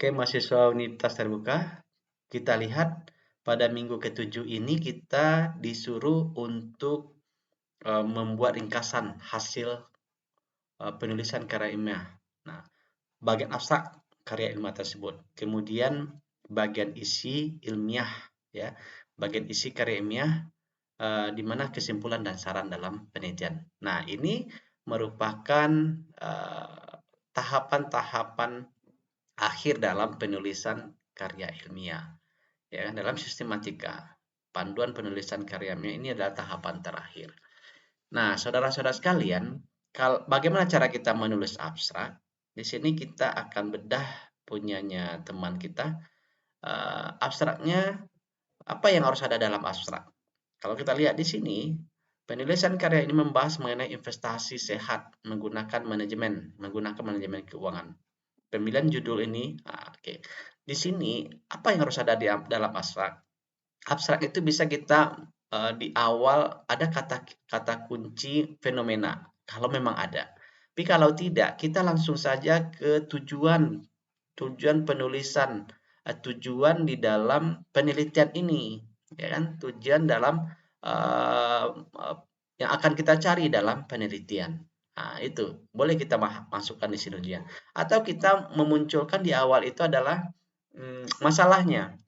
Oke, mahasiswa Universitas Terbuka, kita lihat pada minggu ke-7 ini kita disuruh untuk membuat ringkasan hasil penulisan karya ilmiah. Nah, bagian abstrak karya ilmiah tersebut. Kemudian bagian isi ilmiah, ya, bagian isi karya ilmiah di mana kesimpulan dan saran dalam penelitian. Nah, ini merupakan tahapan-tahapan akhir dalam penulisan karya ilmiah. Ya, dalam sistematika, panduan penulisan karya ilmiah ini adalah tahapan terakhir. Nah, saudara-saudara sekalian, bagaimana cara kita menulis abstrak? Di sini kita akan bedah punyanya teman kita. Abstraknya, apa yang harus ada dalam abstrak? Kalau kita lihat di sini, penulisan karya ini membahas mengenai investasi sehat menggunakan manajemen keuangan. Pemilihan judul ini, oke. Di sini apa yang harus ada di dalam abstrak? Abstrak itu bisa kita di awal ada kata kunci fenomena kalau memang ada. Tapi kalau tidak, kita langsung saja ke tujuan penulisan, tujuan di dalam penelitian ini, ya kan? Tujuan dalam yang akan kita cari dalam penelitian. Nah, itu boleh kita masukkan di sini ya. Atau kita memunculkan di awal itu adalah masalahnya,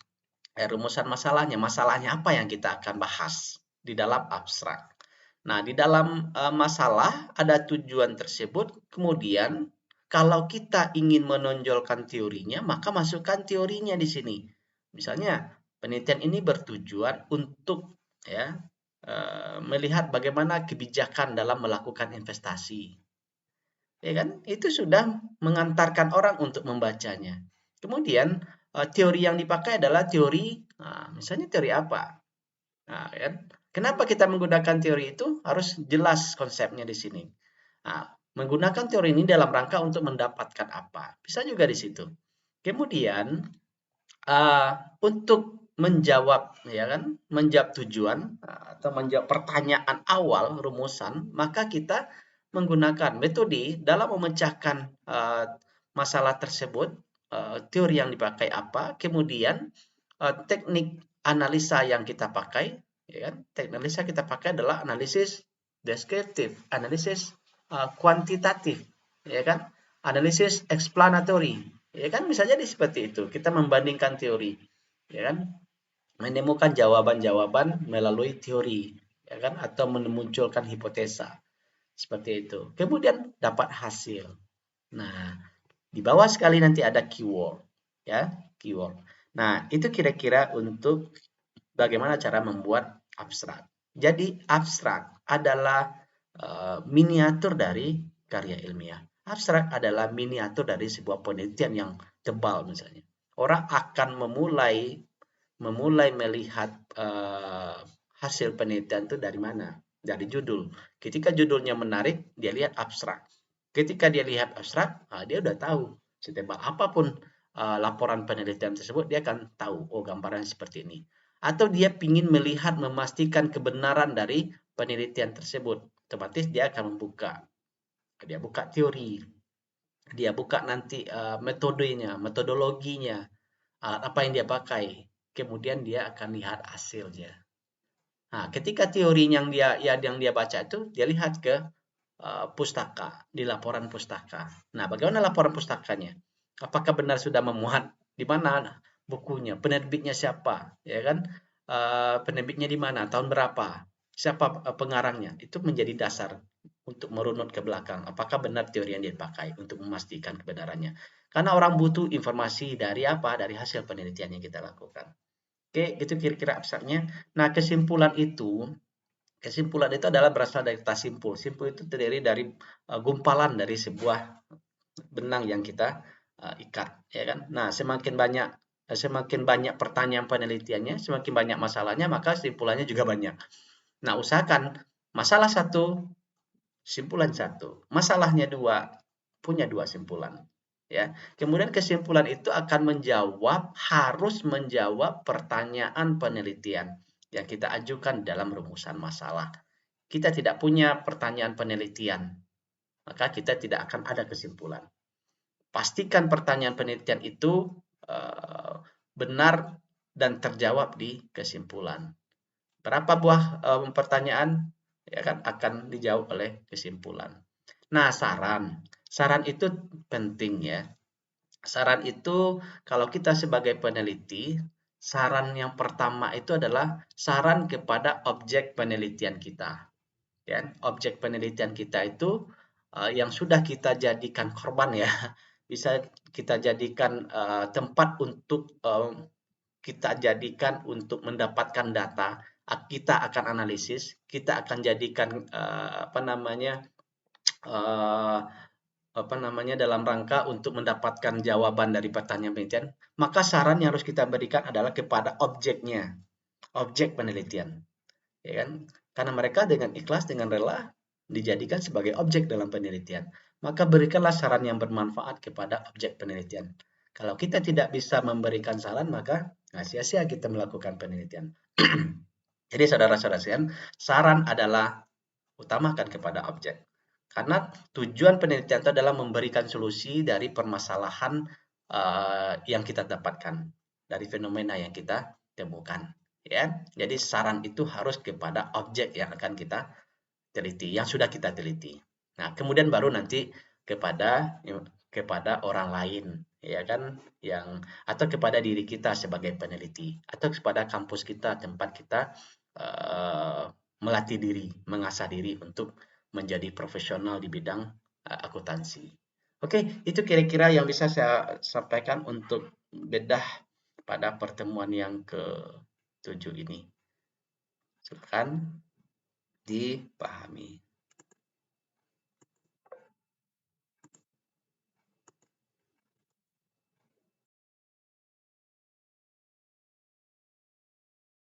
rumusan masalahnya. Masalahnya apa yang kita akan bahas di dalam abstrak. Nah, di dalam masalah ada tujuan tersebut. Kemudian kalau kita ingin menonjolkan teorinya, maka masukkan teorinya di sini. Misalnya, penelitian ini bertujuan untuk ya melihat bagaimana kebijakan dalam melakukan investasi. Ya kan? Itu sudah mengantarkan orang untuk membacanya. Kemudian teori yang dipakai adalah teori, misalnya teori apa? Nah, kan? Kenapa kita menggunakan teori itu? Harus jelas konsepnya di sini. Nah, menggunakan teori ini dalam rangka untuk mendapatkan apa? Bisa juga di situ. Kemudian untuk menjawab, ya kan, menjawab tujuan atau menjawab pertanyaan awal rumusan, maka kita menggunakan metode dalam memecahkan masalah tersebut. Teori yang dipakai apa, kemudian teknik analisa yang kita pakai, ya kan? Teknik analisa kita pakai adalah analisis deskriptif, analisis kuantitatif, ya kan? Analisis explanatory, ya kan? Bisa jadi seperti itu. Kita membandingkan teori, ya kan? Menemukan jawaban-jawaban melalui teori, ya kan? Atau memunculkan hipotesa. Seperti itu. Kemudian dapat hasil. Nah, di bawah sekali nanti ada keyword, ya, keyword. Nah, itu kira-kira untuk bagaimana cara membuat abstrak. Jadi, abstrak adalah miniatur dari karya ilmiah. Abstrak adalah miniatur dari sebuah penelitian yang tebal misalnya. Orang akan memulai melihat hasil penelitian itu dari mana? Dari judul. Ketika judulnya menarik, dia lihat abstrak. Ketika dia lihat abstrak, dia udah tahu. Setebal apapun laporan penelitian tersebut, dia akan tahu, oh gambaran seperti ini. Atau dia ingin melihat, memastikan kebenaran dari penelitian tersebut. Otomatis dia akan membuka. Dia buka teori. Dia buka nanti metodologinya. Apa yang dia pakai. Kemudian dia akan lihat hasilnya. Nah, ketika teori yang dia baca itu, dia lihat ke pustaka, di laporan pustaka. Nah, bagaimana laporan pustakanya? Apakah benar sudah memuat? Di mana bukunya? Penerbitnya siapa? Ya kan? Penerbitnya di mana? Tahun berapa? Siapa pengarangnya? Itu menjadi dasar untuk merunut ke belakang. Apakah benar teori yang dipakai untuk memastikan kebenarannya? Karena orang butuh informasi dari apa? Dari hasil penelitian yang kita lakukan. Oke, itu kira-kira abstraknya. Nah, kesimpulan itu adalah berasal dari kata simpul. Simpul itu terdiri dari gumpalan dari sebuah benang yang kita ikat, ya kan? Nah, semakin banyak pertanyaan penelitiannya, semakin banyak masalahnya, maka simpulannya juga banyak. Nah, usahakan masalah satu, simpulan satu. Masalahnya dua, punya dua simpulan. Ya. Kemudian kesimpulan itu akan harus menjawab pertanyaan penelitian yang kita ajukan dalam rumusan masalah. Kita tidak punya pertanyaan penelitian, maka kita tidak akan ada kesimpulan. Pastikan pertanyaan penelitian itu benar dan terjawab di kesimpulan. Berapa buah pertanyaan ya kan akan dijawab oleh kesimpulan. Nah, saran itu penting ya. Saran itu kalau kita sebagai peneliti, saran yang pertama itu adalah saran kepada objek penelitian kita. Ya, objek penelitian kita itu yang sudah kita jadikan korban ya, bisa kita jadikan tempat untuk kita jadikan untuk mendapatkan data, kita akan analisis, kita akan jadikan uh, dalam rangka untuk mendapatkan jawaban dari pertanyaan penelitian, maka saran yang harus kita berikan adalah kepada objeknya, objek penelitian, ya kan? Karena mereka dengan ikhlas, dengan rela dijadikan sebagai objek dalam penelitian, maka berikanlah saran yang bermanfaat kepada objek penelitian. Kalau kita tidak bisa memberikan saran, maka sia-sia kita melakukan penelitian. Jadi saudara-saudara sekalian, saran adalah utamakan kepada objek. Karena tujuan penelitian itu adalah memberikan solusi dari permasalahan yang kita dapatkan, dari fenomena yang kita temukan. Ya, jadi saran itu harus kepada objek yang akan kita teliti, yang sudah kita teliti. Nah, kemudian baru nanti kepada orang lain, ya kan, yang atau kepada diri kita sebagai peneliti, atau kepada kampus kita, tempat kita melatih diri, mengasah diri untuk menjadi profesional di bidang akuntansi. Oke, itu kira-kira yang bisa saya sampaikan untuk bedah pada pertemuan yang ke-7 ini. Silakan dipahami.